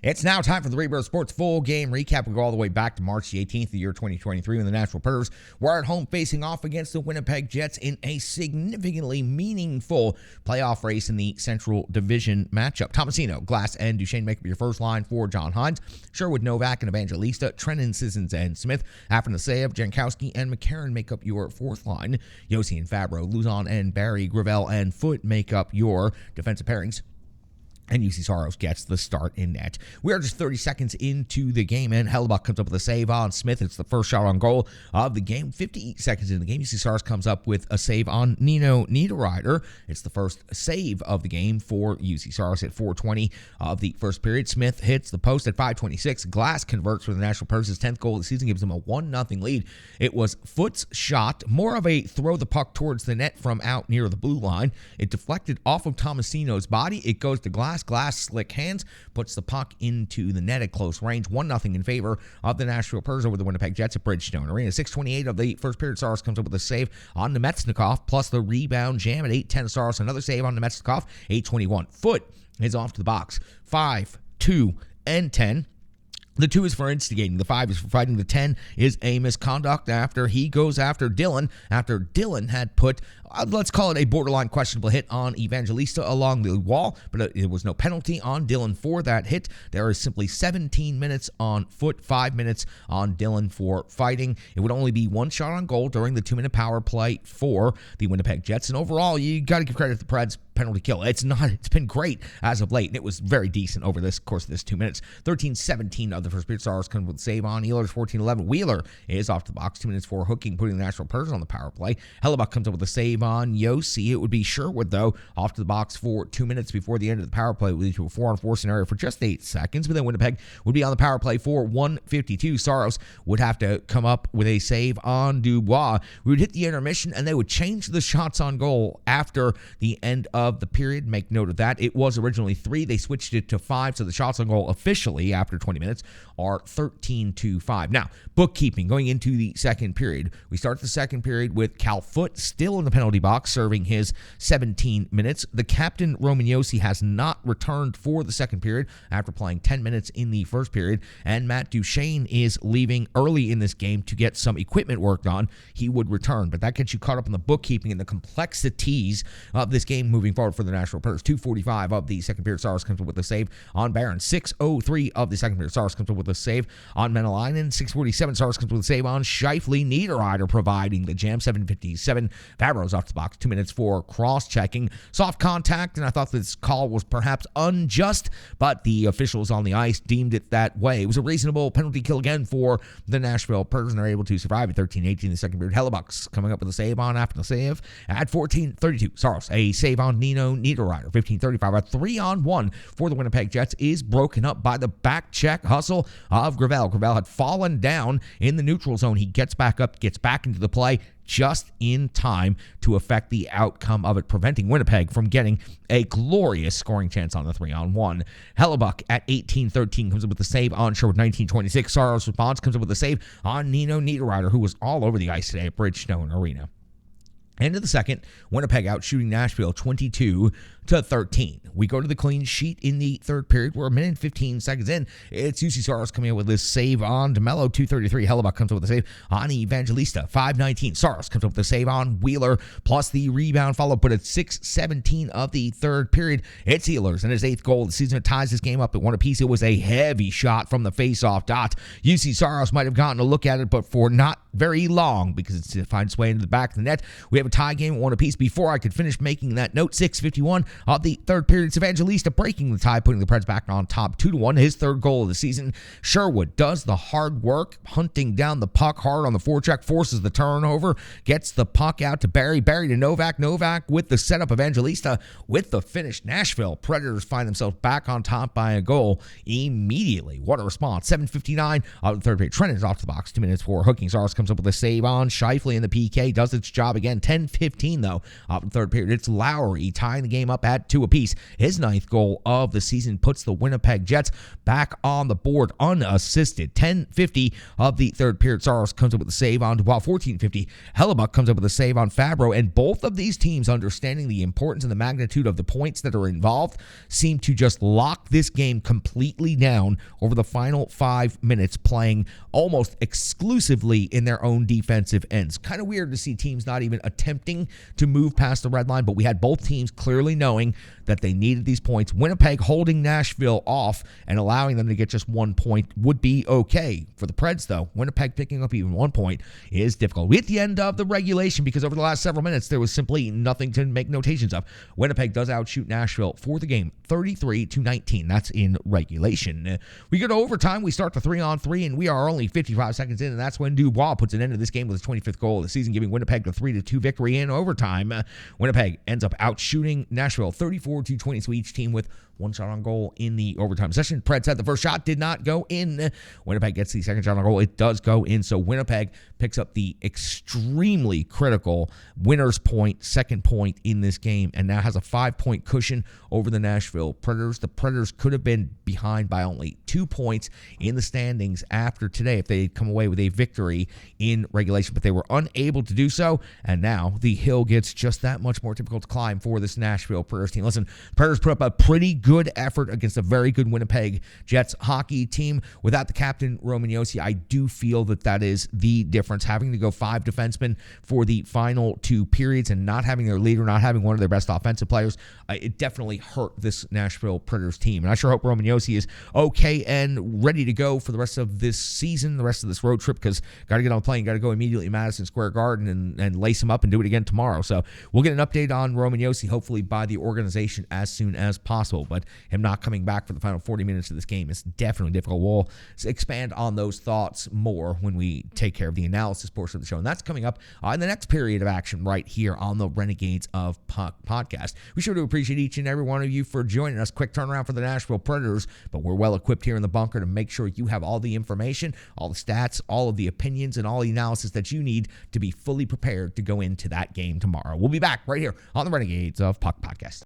It's now time for the Rebirth Sports full game recap. We go all the way back to March the 18th, the year 2023, when the Nashville Predators were at home facing off against the Winnipeg Jets in a significantly meaningful playoff race in the Central Division matchup. Tomasino, Glass, and Duchesne make up your first line for John Hines. Sherwood, Novak, and Evangelista. Trennan, Sissons, and Smith. Afanaseyev, Jankowski, and McCarron make up your fourth line. Yossi and Fabro, Luzon and Barry, Gravel, and Foote make up your defensive pairings. And UC Saros gets the start in net. We are just 30 seconds into the game, and Hellebuck comes up with a save on Smith. It's the first shot on goal of the game. 50 seconds into the game, UC Saros comes up with a save on Nino Niederreiter. It's the first save of the game for UC Saros at 4:20 of the first period. Smith hits the post at 5:26. Glass converts for the Nashville Predators. His 10th goal of the season gives them a 1-0 lead. It was Foote's shot, more of a throw the puck towards the net from out near the blue line. It deflected off of Tomasino's body. It goes to Glass. Glass slick hands, puts the puck into the net at close range. 1-0 in favor of the Nashville Predators over the Winnipeg Jets at Bridgestone Arena. 6:28 of the first period, Saros comes up with a save on Nemetsnikov, plus the rebound jam at 8:10. Saros another save on Nemetsnikov. 8:21. Foote is off to the box. 5, 2, and 10. The 2 is for instigating. The 5 is for fighting. The 10 is a misconduct after he goes after Dillon. After Dillon had put, let's call it a borderline questionable hit on Evangelista along the wall, but it was no penalty on Dillon for that hit. There is simply 17 minutes on Foote, 5 minutes on Dillon for fighting. It would only be 1 shot on goal during the 2-minute power play for the Winnipeg Jets. And overall, you got to give credit to the Preds penalty kill. It's been great as of late, and it was very decent over this course of this 2 minutes. 13-17 of the first period. Saros comes with a save on Ehlers. 14-11. Wheeler is off the box. 2 minutes for hooking, putting the Nashville Predators on the power play. Hellebuck comes up with a save on Yossi. It would be Sherwood, though, off to the box for 2 minutes before the end of the power play. It would lead to a 4-on-4 scenario for just 8 seconds, but then Winnipeg would be on the power play for 1:52. Saros would have to come up with a save on Dubois. We would hit the intermission, and they would change the shots on goal after the end of the period. Make note of that. It was originally 3. They switched it to 5, so the shots on goal officially after 20 minutes are 13-5. Now, bookkeeping going into the second period. We start the second period with Cal Foote still in the penalty box, serving his 17 minutes. The captain, Roman Yossi, has not returned for the second period after playing 10 minutes in the first period, and Matt Duchesne is leaving early in this game to get some equipment worked on. He would return, but that gets you caught up in the bookkeeping and the complexities of this game moving forward for the Nashville Predators. 2:45 of the second period, Saros comes up with a save on Barron. 6:03 of the second period, Saros comes up with a save on Menelainen. 6:47, Saros comes up with a save on Scheifele. Niederreiter providing the jam. 7:57, Fabro's off the box. 2 minutes for cross-checking. Soft contact, and I thought this call was perhaps unjust, but the officials on the ice deemed it that way. It was a reasonable penalty kill again for the Nashville Predators, and they're able to survive at 13-18 in the second period. Hellebuck's coming up with a save on Afanaseyev at 14:32. Saros, a save on Nino Niederreiter. 15:35, a 3-on-1 for the Winnipeg Jets is broken up by the back check hustle of Gravel. Gravel had fallen down in the neutral zone. He gets back up, gets back into the play just in time to affect the outcome of it, preventing Winnipeg from getting a glorious scoring chance on the 3-on-1. Hellebuck at 18-13 comes up with a save on Sherwood. 19-26, Saros responds, comes up with a save on Nino Niederreiter, who was all over the ice today at Bridgestone Arena. End of the second, Winnipeg out shooting Nashville 22-13. We go to the clean sheet in the third period. We're a minute and 15 seconds in. It's UC Saros coming in with this save on DeMello. 2:33. Hellebuck comes up with a save on Evangelista. 5:19. Saros comes up with a save on Wheeler, plus the rebound follow. But at 6:17 of the third period, it's Ehlers and his 8th goal of the season. It ties this game up at 1 apiece. It was a heavy shot from the face-off dot. UC Saros might have gotten a look at it, but for not very long, because it finds its way into the back of the net. We have a tie game at 1 apiece. Before I could finish making that note, 6:51 of the third period, it's Evangelista breaking the tie, putting the Preds back on top 2-1, his 3rd goal of the season. Sherwood does the hard work, hunting down the puck hard on the forecheck, forces the turnover, gets the puck out to Barry to Novak. Novak with the setup, Evangelista with the finish. Nashville Predators find themselves back on top by a goal immediately. What a response. 7:59 of the third period. Trennan is off the box. 2 minutes for hooking. Saros comes comes up with a save on Scheifele, and the PK does its job again. 10-15, though, up in the third period. It's Lowry tying the game up at 2 apiece. His 9th goal of the season puts the Winnipeg Jets back on the board unassisted. 10-50 of the third period. Saros comes up with a save on Dubois. 14-50. Hellebuck comes up with a save on Fabro, and both of these teams, understanding the importance and the magnitude of the points that are involved, seem to just lock this game completely down over the final 5 minutes, playing almost exclusively in their own defensive ends. Kind of weird to see teams not even attempting to move past the red line, but we had both teams clearly knowing that they needed these points. Winnipeg holding Nashville off and allowing them to get just 1 point would be okay. For the Preds, though, Winnipeg picking up even 1 point is difficult. We at the end of the regulation, because over the last several minutes there was simply nothing to make notations of. Winnipeg does outshoot Nashville for the game 33-19. That's in regulation. We go to overtime. We start the 3-on-3, and we are only 55 seconds in, and that's when Dubois puts an end to this game with his 25th goal of the season, giving Winnipeg the 3-2 victory in overtime. Winnipeg ends up outshooting Nashville 34-20, so each team with 1 shot on goal in the overtime session. Preds had the first shot, did not go in. Winnipeg gets the second shot on goal. It does go in, so Winnipeg picks up the extremely critical winner's point, second point in this game, and now has a 5-point cushion over the Nashville Predators. The Predators could have been behind by only 2 points in the standings after today if they had come away with a victory in regulation, but they were unable to do so, and now the hill gets just that much more difficult to climb for this Nashville Predators team. Listen, Predators put up a pretty good effort against a very good Winnipeg Jets hockey team. Without the captain, Roman Josi, I do feel that is the difference. Having to go 5 defensemen for the final 2 periods and not having their leader, not having one of their best offensive players, it definitely hurt this Nashville Predators team. And I sure hope Roman Josi is okay and ready to go for the rest of this season, the rest of this road trip, because got to get on a plane, got to go immediately to Madison Square Garden and lace him up and do it again tomorrow. So we'll get an update on Roman Josi, hopefully by the organization as soon as possible. But him not coming back for the final 40 minutes of this game is definitely difficult. We'll expand on those thoughts more when we take care of the analysis portion of the show. And that's coming up in the next period of action right here on the Renegades of Puck podcast. We sure do appreciate each and every one of you for joining us. Quick turnaround for the Nashville Predators, but we're well equipped here in the bunker to make sure you have all the information, all the stats, all of the opinions, and all the analysis that you need to be fully prepared to go into that game tomorrow. We'll be back right here on the Renegades of Puck podcast.